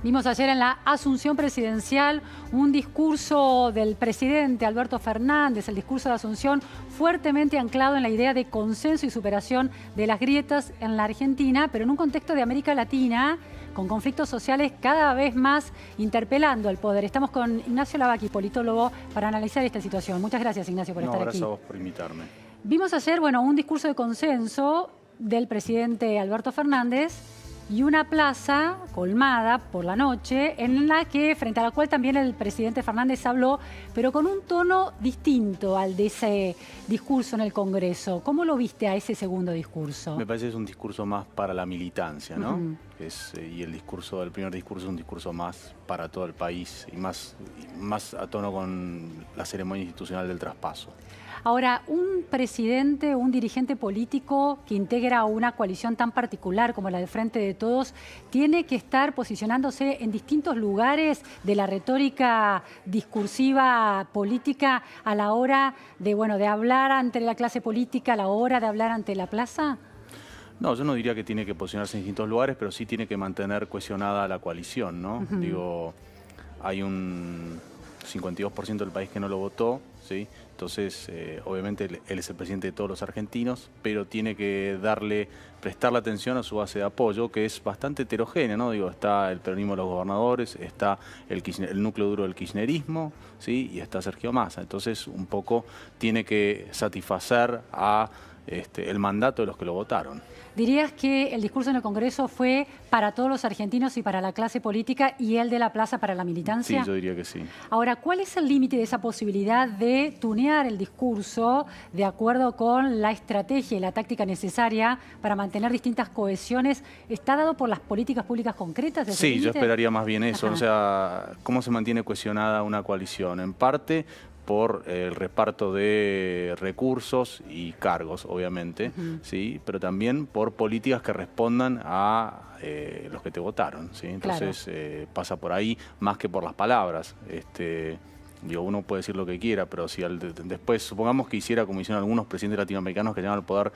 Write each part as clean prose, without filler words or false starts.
Vimos ayer en la Asunción Presidencial un discurso del presidente Alberto Fernández, el discurso de Asunción fuertemente anclado en la idea de consenso y superación de las grietas en la Argentina, pero en un contexto de América Latina con conflictos sociales cada vez más interpelando al poder. Estamos con Ignacio Lavaki, politólogo, para analizar esta situación. Muchas gracias, Ignacio, por estar aquí. Gracias a vos por invitarme. Vimos ayer, un discurso de consenso del presidente Alberto Fernández y una plaza colmada por la noche en la que, frente a la cual también el presidente Fernández habló, pero con un tono distinto al de ese discurso en el Congreso. ¿Cómo lo viste a ese segundo discurso? Me parece que es un discurso más para la militancia, ¿no? Y el primer discurso es un discurso más para todo el país y más a tono con la ceremonia institucional del traspaso. Ahora, un presidente, un dirigente político que integra una coalición tan particular como la del Frente de Todos, tiene que estar posicionándose en distintos lugares de la retórica discursiva política a la hora de hablar ante la clase política, a la hora de hablar ante la plaza. No, yo no diría que tiene que posicionarse en distintos lugares, pero sí tiene que mantener cohesionada la coalición, ¿no? Digo, hay un 52% del país que no lo votó, ¿sí? Entonces, obviamente él es el presidente de todos los argentinos, pero tiene que prestarle atención a su base de apoyo, que es bastante heterogénea, ¿no? Digo, está el peronismo de los gobernadores, está el núcleo duro del kirchnerismo, ¿sí? Y está Sergio Massa. Entonces, un poco tiene que satisfacer a el mandato de los que lo votaron. ¿Dirías que el discurso en el Congreso fue para todos los argentinos y para la clase política y el de la plaza para la militancia? Sí, yo diría que sí. Ahora, ¿cuál es el límite de esa posibilidad de tunear el discurso de acuerdo con la estrategia y la táctica necesaria para mantener distintas cohesiones? ¿Está dado por las políticas públicas concretas? Sí, yo esperaría más bien eso. O sea, ¿cómo se mantiene cohesionada una coalición? En parte por el reparto de recursos y cargos, obviamente, ¿sí? Pero también por políticas que respondan a los que te votaron, ¿sí? Entonces, pasa por ahí más que por las palabras. Digo, uno puede decir lo que quiera, pero si después, supongamos que hiciera como hicieron algunos presidentes latinoamericanos que llegan al poder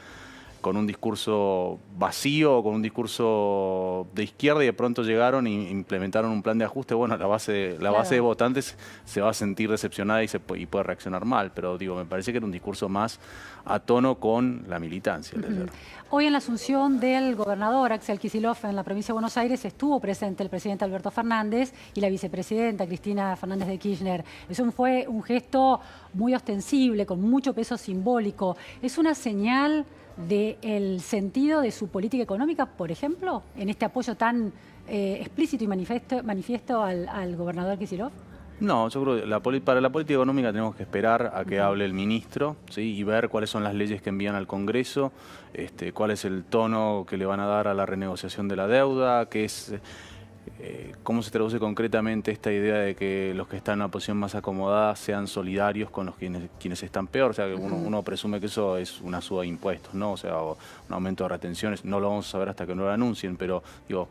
con un discurso vacío, con un discurso de izquierda, y de pronto llegaron e implementaron un plan de ajuste, bueno, la base de votantes se va a sentir decepcionada y puede reaccionar mal, pero digo, me parece que era un discurso más a tono con la militancia. Hoy en la asunción del gobernador Axel Kicillof en la provincia de Buenos Aires estuvo presente el presidente Alberto Fernández y la vicepresidenta Cristina Fernández de Kirchner. Eso fue un gesto muy ostensible, con mucho peso simbólico. ¿Es una señal del sentido de su política económica, por ejemplo, en este apoyo tan explícito y manifiesto al gobernador Kicillof? No, yo creo que para la política económica tenemos que esperar a que hable el ministro, ¿sí? Y ver cuáles son las leyes que envían al Congreso, cuál es el tono que le van a dar a la renegociación de la deuda, cómo se traduce concretamente esta idea de que los que están en una posición más acomodada sean solidarios con los quienes están peor. O sea, que uno presume que eso es una suba de impuestos, ¿no? O sea, un aumento de retenciones. No lo vamos a saber hasta que no lo anuncien, pero digo,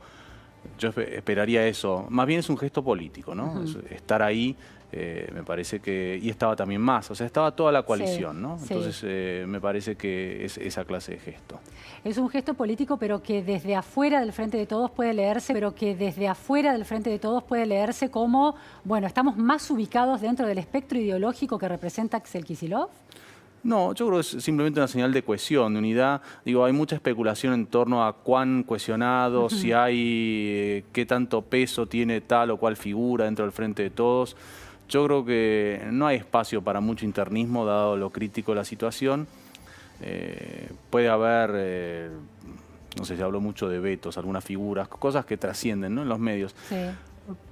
yo esperaría eso. Más bien es un gesto político, ¿no? Estar ahí, me parece que... Y estaba también más, o sea, estaba toda la coalición, ¿no? Entonces, me parece que es esa clase de gesto. Es un gesto político, pero que desde afuera del Frente de Todos puede leerse, como, bueno, estamos más ubicados dentro del espectro ideológico que representa Axel Kicillof. No, yo creo que es simplemente una señal de cohesión, de unidad. Digo, hay mucha especulación en torno a cuán cohesionado, si hay, qué tanto peso tiene tal o cual figura dentro del Frente de Todos. Yo creo que no hay espacio para mucho internismo, dado lo crítico de la situación. Puede haber, no sé, se habló mucho de vetos, algunas figuras, cosas que trascienden, ¿no?, en los medios. Sí.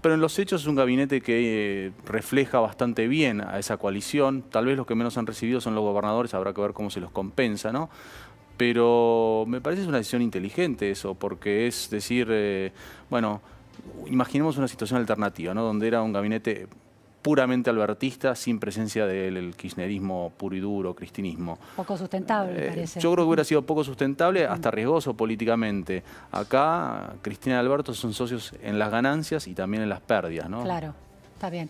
Pero en los hechos es un gabinete que refleja bastante bien a esa coalición. Tal vez los que menos han recibido son los gobernadores, habrá que ver cómo se los compensa, ¿no? Pero me parece una decisión inteligente eso, porque es decir, bueno, imaginemos una situación alternativa, ¿no?, donde era un gabinete puramente albertista, sin presencia del kirchnerismo puro y duro, cristinismo. Poco sustentable, parece. Yo creo que hubiera sido poco sustentable, hasta riesgoso políticamente. Acá, Cristina y Alberto son socios en las ganancias y también en las pérdidas, ¿no? Claro, está bien.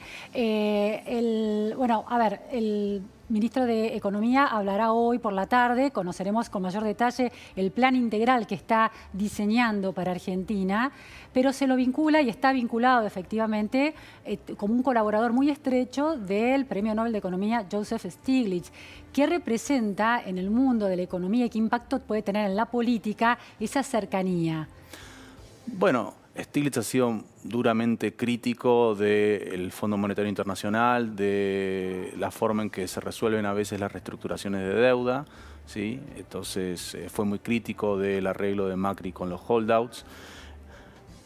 ministro de Economía hablará hoy por la tarde, conoceremos con mayor detalle el plan integral que está diseñando para Argentina, pero se lo vincula y está vinculado efectivamente como un colaborador muy estrecho del Premio Nobel de Economía Joseph Stiglitz. ¿Qué representa en el mundo de la economía y qué impacto puede tener en la política esa cercanía? Bueno, Stiglitz ha sido duramente crítico del Fondo Monetario Internacional, de la forma en que se resuelven a veces las reestructuraciones de deuda, ¿sí? Entonces fue muy crítico del arreglo de Macri con los holdouts.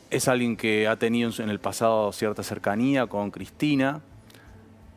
Es alguien que ha tenido en el pasado cierta cercanía con Cristina,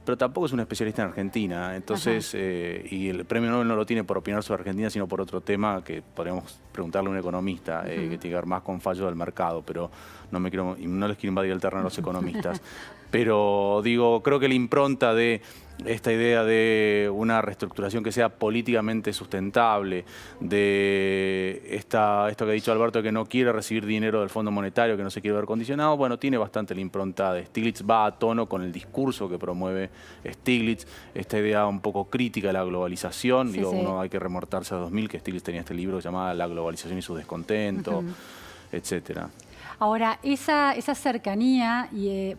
pero tampoco es un especialista en Argentina. Entonces, y el premio Nobel no lo tiene por opinar sobre Argentina, sino por otro tema que podríamos preguntarle a un economista, que tiene que ver más con fallo del mercado, pero no les quiero invadir el terreno a los economistas. Pero digo, creo que la impronta de esta idea de una reestructuración que sea políticamente sustentable, de esto que ha dicho Alberto, que no quiere recibir dinero del Fondo Monetario, que no se quiere ver condicionado, bueno, tiene bastante la impronta de Stiglitz, va a tono con el discurso que promueve Stiglitz, esta idea un poco crítica de la globalización. Sí, uno hay que remontarse a 2000, que Stiglitz tenía este libro llamado La globalización y su descontento, etcétera. Ahora, esa cercanía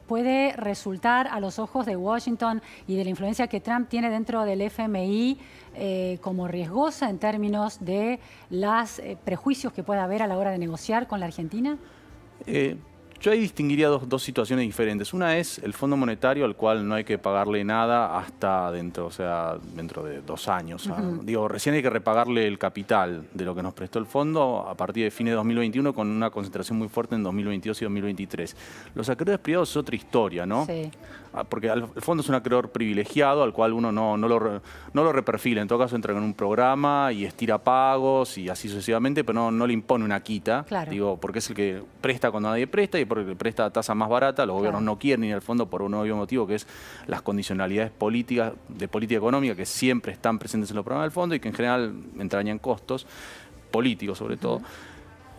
puede resultar a los ojos de Washington y de la influencia que Trump tiene dentro del FMI como riesgosa en términos de los prejuicios que pueda haber a la hora de negociar con la Argentina. Yo ahí distinguiría dos situaciones diferentes. Una es el Fondo Monetario, al cual no hay que pagarle nada hasta dentro de 2 años. Digo, recién hay que repagarle el capital de lo que nos prestó el fondo a partir de fines de 2021, con una concentración muy fuerte en 2022 y 2023. Los acreedores privados es otra historia, ¿no? Sí. Porque el fondo es un acreedor privilegiado al cual uno no lo reperfila. En todo caso entra en un programa y estira pagos y así sucesivamente, pero no le impone una quita. Claro. Digo, porque es el que presta cuando nadie presta y porque presta a tasa más barata. Los gobiernos no quieren ir al fondo por un obvio motivo, que es las condicionalidades políticas, de política económica, que siempre están presentes en los programas del fondo y que en general entrañan costos políticos sobre todo.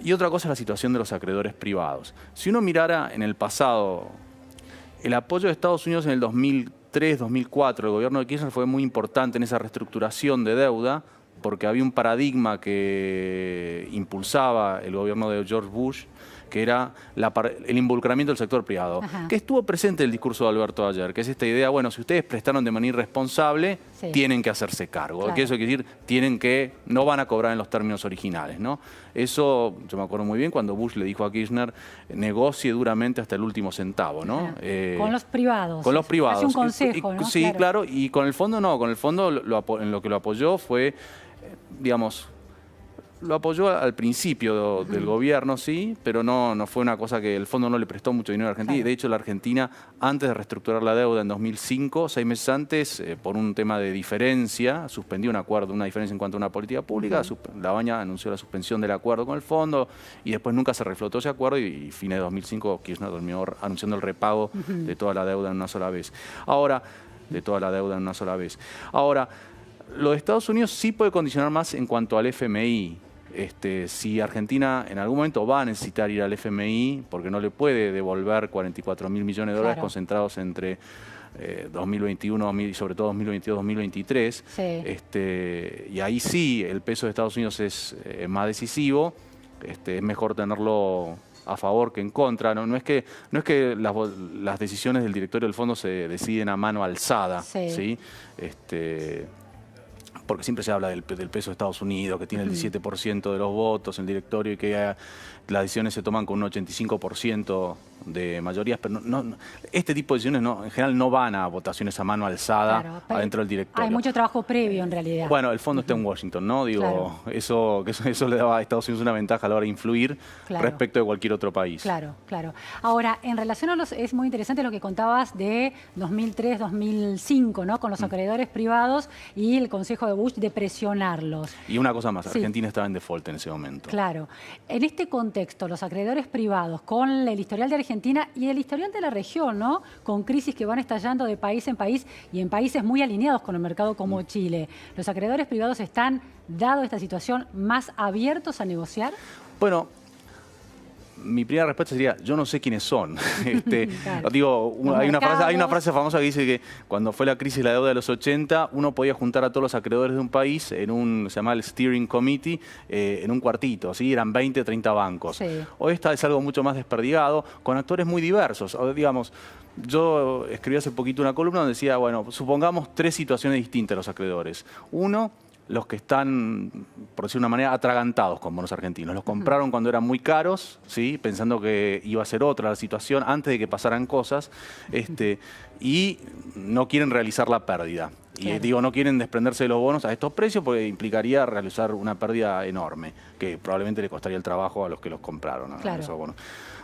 Y otra cosa es la situación de los acreedores privados. Si uno mirara en el pasado, el apoyo de Estados Unidos en el 2003-2004, el gobierno de Kirchner fue muy importante en esa reestructuración de deuda, porque había un paradigma que impulsaba el gobierno de George Bush, que era el involucramiento del sector privado, que estuvo presente en el discurso de Alberto ayer, que es esta idea, bueno, si ustedes prestaron de manera irresponsable, tienen que hacerse cargo. Claro. Que eso quiere decir, no van a cobrar en los términos originales, ¿no? Eso, yo me acuerdo muy bien cuando Bush le dijo a Kirchner, negocie duramente hasta el último centavo, ¿no? Con los privados. Con los privados. Hace un consejo, ¿no? Sí, claro, y con el fondo no, con el fondo en lo que lo apoyó fue, digamos, lo apoyó al principio del gobierno, sí, pero no fue una cosa que el fondo no le prestó mucho dinero a Argentina. Claro. Y de hecho la Argentina, antes de reestructurar la deuda en 2005, 6 meses antes, por un tema de diferencia, suspendió un acuerdo, una diferencia en cuanto a una política pública. La Baña anunció la suspensión del acuerdo con el fondo y después nunca se reflotó ese acuerdo y fines de 2005 Kirchner terminó anunciando el repago de toda la deuda en una sola vez. Ahora, lo de Estados Unidos sí puede condicionar más en cuanto al FMI. Si Argentina en algún momento va a necesitar ir al FMI, porque no le puede devolver 44.000 millones de dólares concentrados entre 2021 y sobre todo 2022-2023, y ahí sí el peso de Estados Unidos es más decisivo, es mejor tenerlo a favor que en contra. No es que las decisiones del directorio del fondo se deciden a mano alzada, ¿sí? Porque siempre se habla del peso de Estados Unidos, que tiene el 17% de los votos en el directorio y que las decisiones se toman con un 85% de mayorías, pero este tipo de decisiones en general no van a votaciones a mano alzada adentro del directorio. Hay mucho trabajo previo en realidad. Bueno, el fondo está en Washington, ¿no? Digo, eso le daba a Estados Unidos una ventaja a la hora de influir respecto de cualquier otro país. Claro. Ahora, en relación a es muy interesante lo que contabas de 2003-2005, ¿no? Con los acreedores privados y el Consejo de Bush de presionarlos. Y una cosa más, Argentina estaba en default en ese momento. Claro. En este contexto, los acreedores privados, con el historial de Argentina y el historial de la región, ¿no? Con crisis que van estallando de país en país y en países muy alineados con el mercado como Chile, ¿los acreedores privados están, dado esta situación, más abiertos a negociar? Bueno, mi primera respuesta sería, yo no sé quiénes son. Claro. Digo, Los hay mercados. una frase famosa que dice que cuando fue la crisis de la deuda de los 80, uno podía juntar a todos los acreedores de un país se llama el Steering Committee, en un cuartito, ¿sí? Eran 20, 30 bancos. Sí. Hoy es algo mucho más desperdigado, con actores muy diversos. Digamos, yo escribí hace poquito una columna donde decía, bueno, supongamos 3 situaciones distintas de los acreedores. Uno, los que están, por decir de una manera, atragantados con bonos argentinos. Los compraron cuando eran muy caros, ¿sí? Pensando que iba a ser otra la situación antes de que pasaran cosas, y no quieren realizar la pérdida. Claro. Y digo, no quieren desprenderse de los bonos a estos precios porque implicaría realizar una pérdida enorme, que probablemente le costaría el trabajo a los que los compraron, Claro. esos bonos.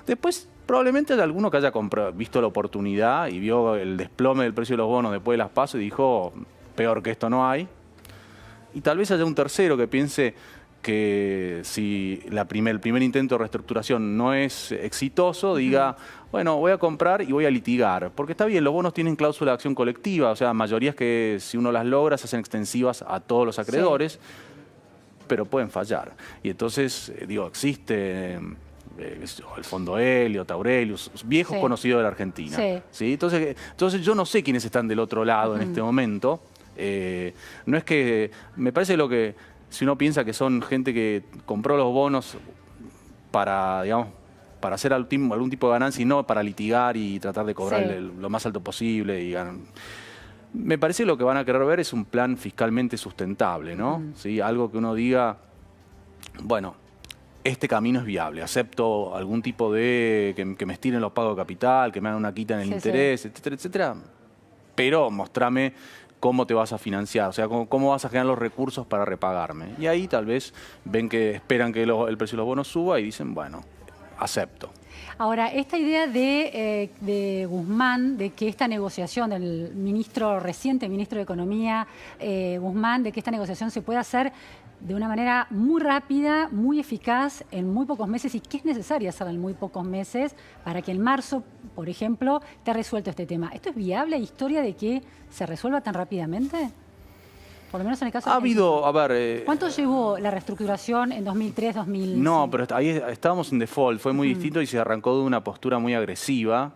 Después, probablemente hay alguno que haya visto la oportunidad y vio el desplome del precio de los bonos después de las PASO y dijo, peor que esto no hay. Y tal vez haya un tercero que piense que si el primer intento de reestructuración no es exitoso, diga, bueno, voy a comprar y voy a litigar. Porque está bien, los bonos tienen cláusula de acción colectiva, o sea, mayorías que si uno las logra se hacen extensivas a todos los acreedores, sí, pero pueden fallar. Y entonces, digo, existe el Fondo Elliott, Aurelius, viejos, sí, conocidos de la Argentina. Sí. ¿Sí? Entonces yo no sé quiénes están del otro lado en este momento. No es que, me parece si uno piensa que son gente que compró los bonos para, digamos, para hacer algún tipo de ganancia y no para litigar y tratar de cobrar, sí, lo más alto posible y ganar. Me parece que lo que van a querer ver es un plan fiscalmente sustentable, ¿no? ¿Sí? Algo que uno diga, bueno, este camino es viable, acepto algún tipo de, que me estiren los pagos de capital, que me hagan una quita en el interés, etcétera, etcétera, pero mostrame cómo te vas a financiar, o sea, cómo vas a generar los recursos para repagarme. Y ahí tal vez esperan que el precio de los bonos suba y dicen, bueno, acepto. Ahora, esta idea de Guzmán, de que esta negociación del reciente ministro de Economía, Guzmán, de que esta negociación se pueda hacer de una manera muy rápida, muy eficaz, en muy pocos meses, y que es necesario hacerlo en muy pocos meses para que en marzo, por ejemplo, esté resuelto este tema. ¿Esto es viable? ¿Hay historia de que se resuelva tan rápidamente? Por lo menos en el caso... ¿Cuánto llevó la reestructuración en 2003, 2005? No, pero ahí estábamos en default, fue muy distinto y se arrancó de una postura muy agresiva.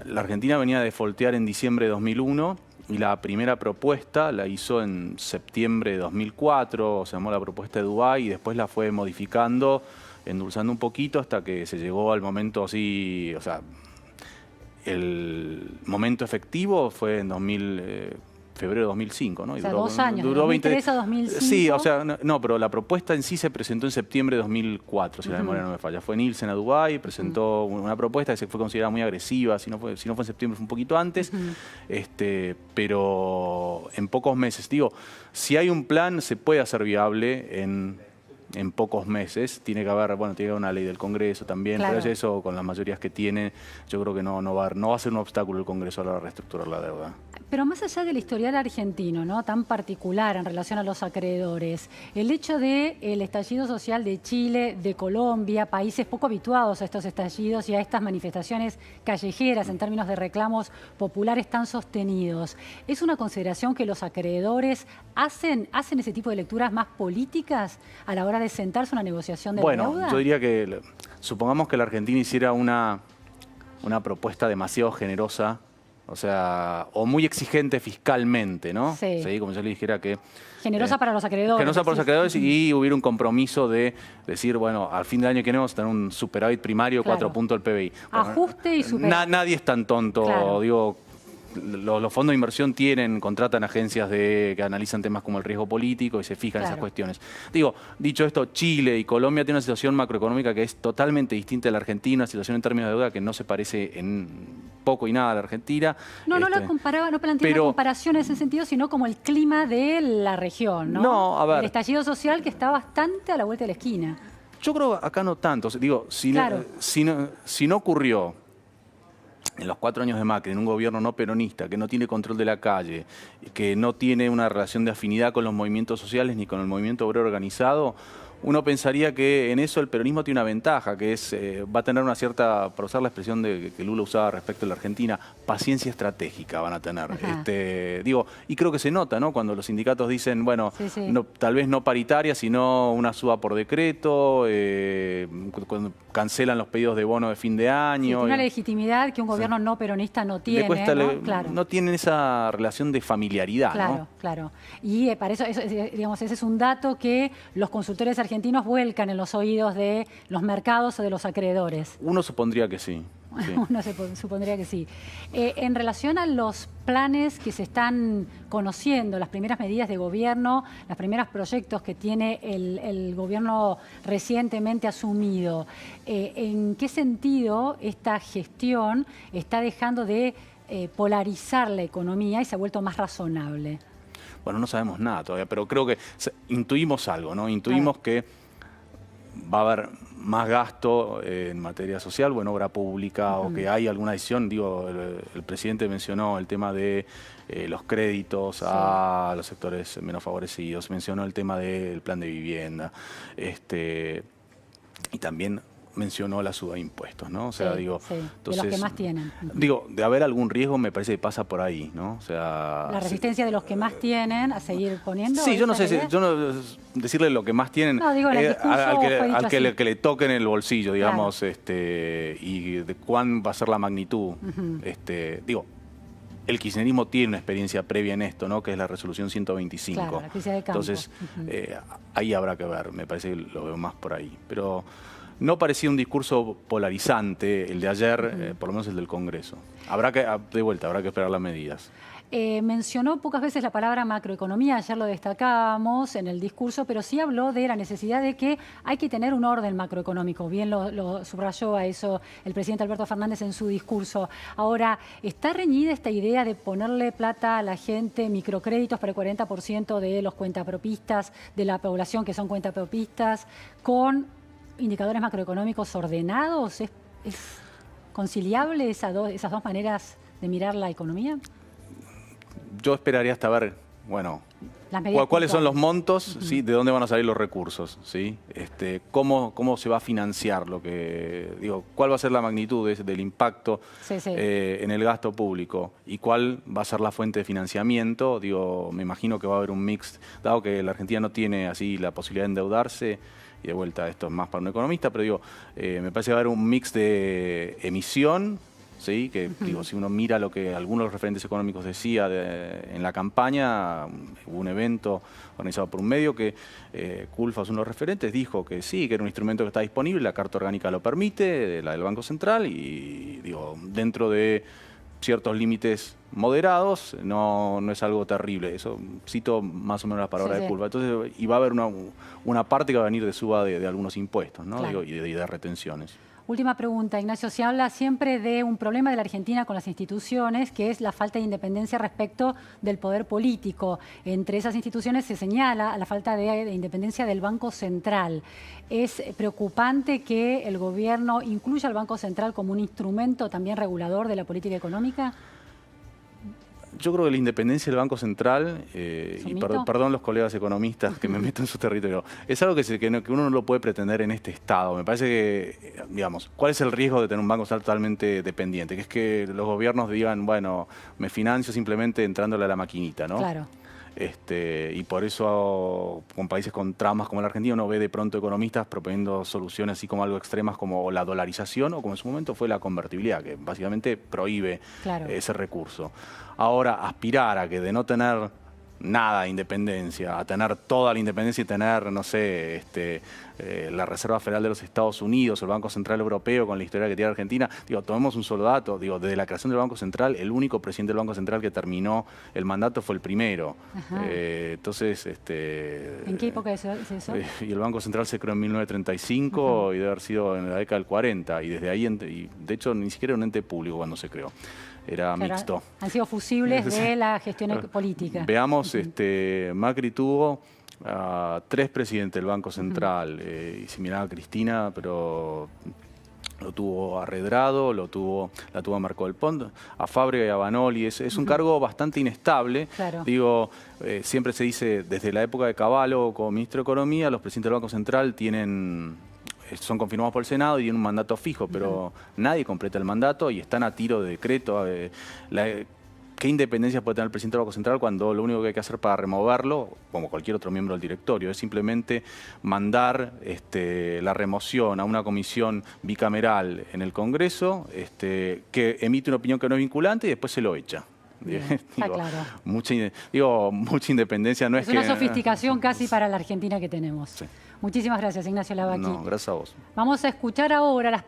La Argentina venía a defaultear en diciembre de 2001 y la primera propuesta la hizo en septiembre de 2004, se llamó la propuesta de Dubái y después la fue modificando, endulzando un poquito hasta que se llegó al momento así, o sea, el momento efectivo fue en febrero de 2005, ¿no? O sea, 2 años, de 2003 a 2005. Sí, o sea, no, pero la propuesta en sí se presentó en septiembre de 2004, si la memoria no me falla. Fue Nielsen a Dubái, presentó una propuesta que se fue considerada muy agresiva, si no fue en septiembre fue un poquito antes, pero en pocos meses. Digo, si hay un plan, se puede hacer viable en pocos meses. Tiene que haber una ley del Congreso también, claro, pero eso con las mayorías que tiene, yo creo que no va a ser un obstáculo el Congreso a la hora de reestructurar la deuda. Pero más allá del historial argentino, ¿no?, tan particular en relación a los acreedores, el hecho del estallido social de Chile, de Colombia, países poco habituados a estos estallidos y a estas manifestaciones callejeras en términos de reclamos populares tan sostenidos, ¿es una consideración que los acreedores hacen ese tipo de lecturas más políticas a la hora de sentarse a una negociación de la deuda? Bueno, yo diría que supongamos que la Argentina hiciera una propuesta demasiado generosa, o sea, o muy exigente fiscalmente, ¿no? Sí. ¿Sí? Como yo le dijera que... Generosa para los acreedores. Generosa para los acreedores y hubiera un compromiso de decir, bueno, al fin de año queremos tener un superávit primario, claro, 4 puntos del PBI. Ajuste y superávit. Nadie es tan tonto, claro, digo... Los fondos de inversión contratan agencias que analizan temas como el riesgo político y se fijan, claro, en esas cuestiones. Digo, dicho esto, Chile y Colombia tienen una situación macroeconómica que es totalmente distinta de la Argentina, una situación en términos de deuda que no se parece en poco y nada a la Argentina. No la comparaba, no planteaba una comparación en ese sentido, sino como el clima de la región, ¿no? No, a ver. El estallido social que está bastante a la vuelta de la esquina. Yo creo acá no tanto. Digo, si no ocurrió en los 4 años de Macri, en un gobierno no peronista, que no tiene control de la calle, que no tiene una relación de afinidad con los movimientos sociales ni con el movimiento obrero organizado, uno pensaría que en eso el peronismo tiene una ventaja, que es, va a tener una cierta, por usar la expresión que Lula usaba respecto a la Argentina, paciencia estratégica van a tener. Y creo que se nota, ¿no? Cuando los sindicatos dicen, bueno, no, tal vez no paritaria, sino una suba por decreto, cuando cancelan los pedidos de bono de fin de año. Tiene una legitimidad que un gobierno no peronista no tiene. Le cuesta, ¿no? Claro. No tienen esa relación de familiaridad, claro, ¿no? Claro. Y para eso, digamos, ese es un dato que los consultores argentinos vuelcan en los oídos de los mercados o de los acreedores. Uno supondría que sí. Sí. Uno supondría que sí. En relación a los planes que se están conociendo, las primeras medidas de gobierno, los primeros proyectos que tiene el gobierno recientemente asumido, ¿en qué sentido esta gestión está dejando de polarizar la economía y se ha vuelto más razonable? Bueno, no sabemos nada todavía, pero creo que intuimos algo, ¿no? Intuimos que va a haber más gasto en materia social o en obra pública, o que hay alguna decisión. Digo, el presidente mencionó el tema de los créditos a los sectores menos favorecidos, mencionó el tema del plan de vivienda, y también mencionó la suba de impuestos, ¿no? O sea, entonces, de los que más tienen. Digo, de haber algún riesgo me parece que pasa por ahí, ¿no? O sea, la resistencia de los que más tienen a seguir poniendo. Sí, yo no sé, decirle lo que más tienen, no, digo, al que le toquen el bolsillo, digamos, y de cuán va a ser la magnitud. Digo, el kirchnerismo tiene una experiencia previa en esto, ¿no? Que es la resolución 125. Claro, la crisis de campo. Entonces, ahí habrá que ver, me parece que lo veo más por ahí. Pero no parecía un discurso polarizante el de ayer, por lo menos el del Congreso. Habrá que esperar las medidas. Mencionó pocas veces la palabra macroeconomía, ayer lo destacábamos en el discurso, pero sí habló de la necesidad de que hay que tener un orden macroeconómico. Bien lo subrayó a eso el presidente Alberto Fernández en su discurso. Ahora, ¿está reñida esta idea de ponerle plata a la gente, microcréditos para el 40% de los cuentapropistas, de la población que son cuentapropistas, con indicadores macroeconómicos ordenados? ¿Es conciliable esas dos maneras de mirar la economía? Yo esperaría hasta ver, bueno, cuáles son los montos, ¿sí? De dónde van a salir los recursos, ¿sí? Cómo se va a financiar lo que, digo, cuál va a ser la magnitud del impacto en el gasto público y cuál va a ser la fuente de financiamiento. Digo, me imagino que va a haber un mix, dado que la Argentina no tiene así la posibilidad de endeudarse. Y de vuelta, esto es más para un economista, pero digo, me parece que va a haber un mix de emisión, ¿sí? Que digo, si uno mira lo que algunos de los referentes económicos decían en la campaña, hubo un evento organizado por un medio que Culfas, uno de los referentes, dijo que sí, que era un instrumento que está disponible, la Carta Orgánica lo permite, la del Banco Central, y digo, dentro de ciertos límites moderados, no es algo terrible. Eso cito más o menos las palabras de Culfas. Entonces, y va a haber una parte que va a venir de suba de algunos impuestos, ¿no? Claro. Digo, y de retenciones. Última pregunta, Ignacio. Se habla siempre de un problema de la Argentina con las instituciones, que es la falta de independencia respecto del poder político. Entre esas instituciones se señala la falta de independencia del Banco Central. ¿Es preocupante que el gobierno incluya al Banco Central como un instrumento también regulador de la política económica? Yo creo que la independencia del Banco Central, y perdón los colegas economistas que me meto en su territorio, es algo que uno no lo puede pretender en este Estado. Me parece que, digamos, ¿cuál es el riesgo de tener un Banco Central totalmente dependiente? Que es que los gobiernos digan, bueno, me financio simplemente entrándole a la maquinita, ¿no? Claro. Y por eso con países con tramas como la Argentina uno ve de pronto economistas proponiendo soluciones así como algo extremas como la dolarización o como en su momento fue la convertibilidad, que básicamente prohíbe ese recurso. Ahora, aspirar a que de no tener nada de independencia, a tener toda la independencia y tener, no sé, la Reserva Federal de los Estados Unidos, el Banco Central Europeo con la historia que tiene Argentina. Digo, tomemos un solo dato, digo, desde la creación del Banco Central, el único presidente del Banco Central que terminó el mandato fue el primero. Entonces, ¿en qué época es eso? Y el Banco Central se creó en 1935 y debe haber sido en la década del 40, y desde ahí, y de hecho ni siquiera era un ente público cuando se creó. Era mixto. Han sido fusibles de la gestión política. Veamos, Macri tuvo a 3 presidentes del Banco Central, y similar a Cristina, pero lo tuvo a Redrado, la tuvo a Marco del Pont, a Fábrega y a Banoli. Es un cargo bastante inestable. Claro. Digo, siempre se dice, desde la época de Cavallo como ministro de Economía, los presidentes del Banco Central son confirmados por el Senado y tienen un mandato fijo, pero nadie completa el mandato y están a tiro de decreto. ¿Qué independencia puede tener el presidente del Banco Central cuando lo único que hay que hacer para removerlo, como cualquier otro miembro del directorio, es simplemente mandar la remoción a una comisión bicameral en el Congreso que emite una opinión que no es vinculante y después se lo echa? Está claro. Mucha independencia no es que... Es una sofisticación casi para la Argentina que tenemos. Sí. Muchísimas gracias, Ignacio Lavaki. No, gracias a vos. Vamos a escuchar ahora las